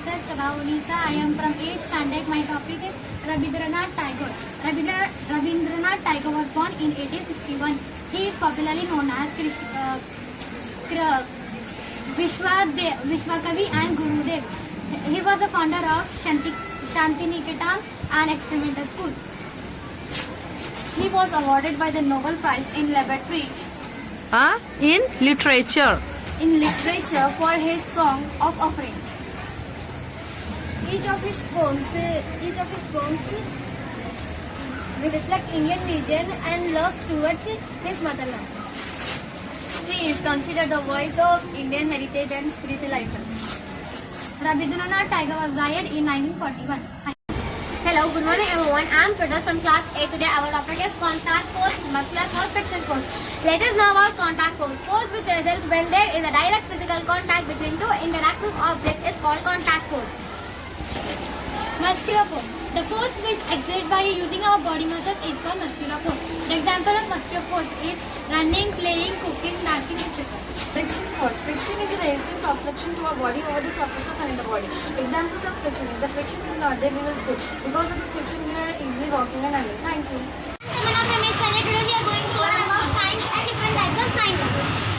myself Sabha. I am from 8th standard. My topic is Rabindranath Tagore. Rabindranath Tagore was born in 1861. He is popularly known as Vishwakavi and Gurudev. He was the founder of Shantiniketan and Experimental School. He was awarded by the Nobel Prize in literature. In literature for his Song of Offering. Each of his poems reflect Indian religion and love towards his motherland. He is considered the voice of Indian heritage and spiritual icon. Rabindranath Tagore was died in 1941. Hello, good morning everyone. I am Firdaus from class 8. Today our topic is contact force, muscular force, friction force. Let us know about contact force. Force which results when there is a direct physical contact between two interacting objects is called contact force. Muscular force. The force which exerted by using our body muscles is called muscular force. The example of muscular force is running, playing, cooking, dancing, etc. Friction force. Friction is the resistance of friction to our body over the surface of another body. Examples of friction. If the friction is not there, we will say because of the friction we are easily walking and running. Thank you. Today we are going to learn about science and different types of science.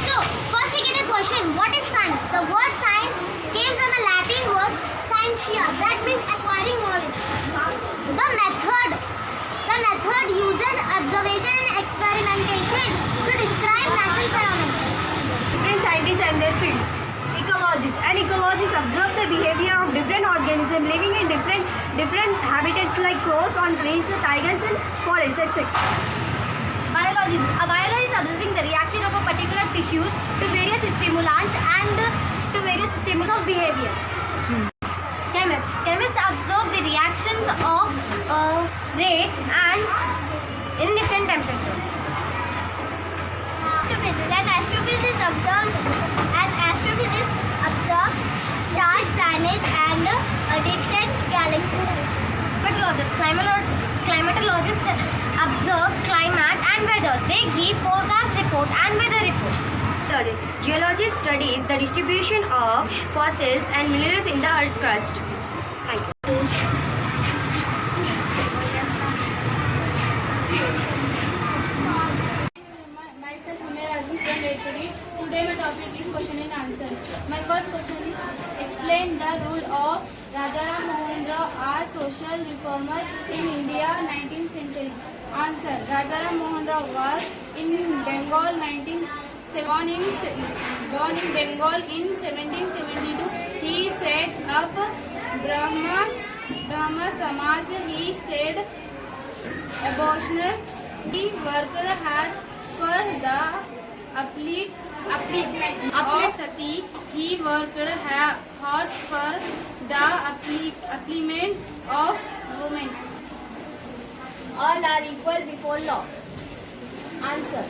So, first we get a question. What is science? The word science came from the Latin word scientia, that means acquiring knowledge. The method uses observation and experimentation to describe natural phenomena. Different scientists and their fields. Ecologists. An ecologist observe the behavior of different organisms living in different habitats like crows on trees, tigers in forests, etc. Biologist. A biologist is observing the reaction of a particular tissues to various stimulants and to various stimuli of behavior. Chemist. Chemists observe the reactions of rate and in different temperatures. Astrophysicists observe stars, planets and distant galaxies. Climatologists observe climate and weather. They give forecast report and weather report. Geologists studies the distribution of fossils and minerals in the earth's crust. Thank you. Myself, Umair Azim from Veterinary. Today my topic is question and answer. My first question is explain the role of Rajaram Mohan Rao as social reformer in India 19th century. Answer. Rajaram Mohan Rao was in Bengal born in Bengal in 1772. He set up Brahma Samaj. He stayed abortion. He worked hard for the upliftment of Sati. He worked hard for the upliftment of women. All are equal before law. Answer.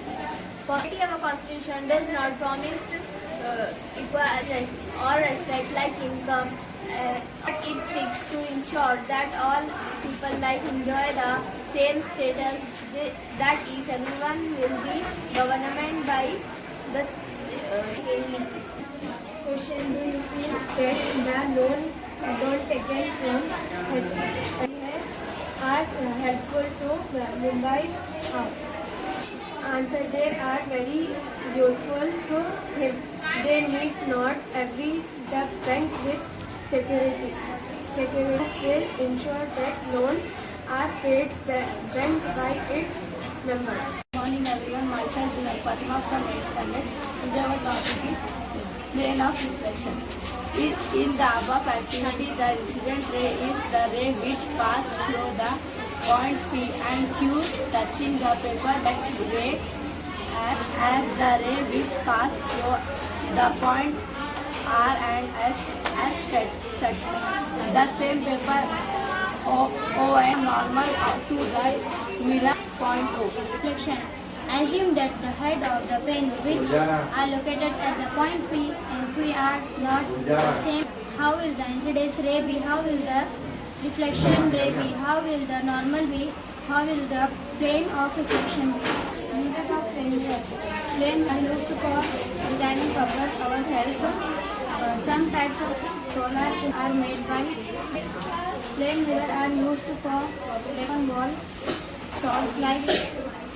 Quality of a constitution does not promise equality or respect like income. It seeks to ensure that all people enjoy the same status. That is, everyone will be governed by the same. Question. Do you feel that the loan taken from HH are helpful to Mumbai's house? Answer. They are very useful to him. They need not every the bank with security. Security will ensure that loans are paid back by its members. Good morning everyone, myself is Fatima from 8th standard. Today our topic is plane of reflection. In the above activity, the incident ray is the ray which passes through the point P and Q touching the paper that ray as the ray which passes through the points R and S as touch the same paper O and normal to the mirror point O. Reflection. Assume that the head of the pen which are located at the point P and Q are not the same. How will the incidence ray be? How will the reflection ray be? How will the normal be? How will the plane of reflection be? Uses of plane are used for designing problems ourselves. Some types of solar are made by plain mirror are used for on wall shops like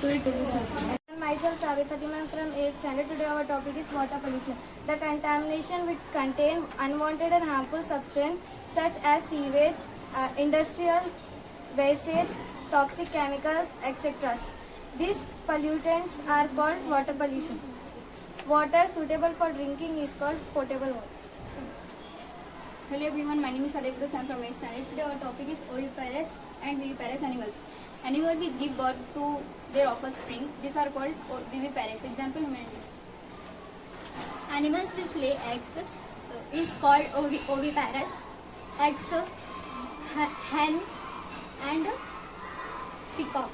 sweet devices. Myself, Tabi Fatima, I'm from 8th standard. Today our topic is water pollution. The contamination which contain unwanted and harmful substances such as sewage, industrial wastage, toxic chemicals, etc. These pollutants are called water pollution. Water suitable for drinking is called potable water. Hello everyone, my name is Aditya. I am from 8th standard. Today our topic is oviparous and viviparous animals. Animals which give birth to their offspring, these are called viviparous. Example, human beings. Animals which lay eggs is called oviparous. Eggs, hen and peacock.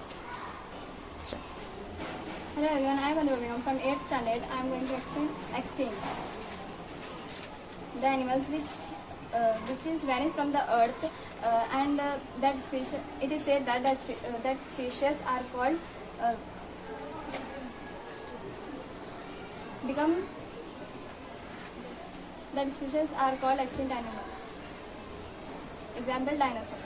Hello everyone, I am Vandana. I am from 8th standard. I am going to explain extinct. The animals which is vanished from the earth and that species, it is said that that species are called that species are called extinct animals. Example, dinosaur.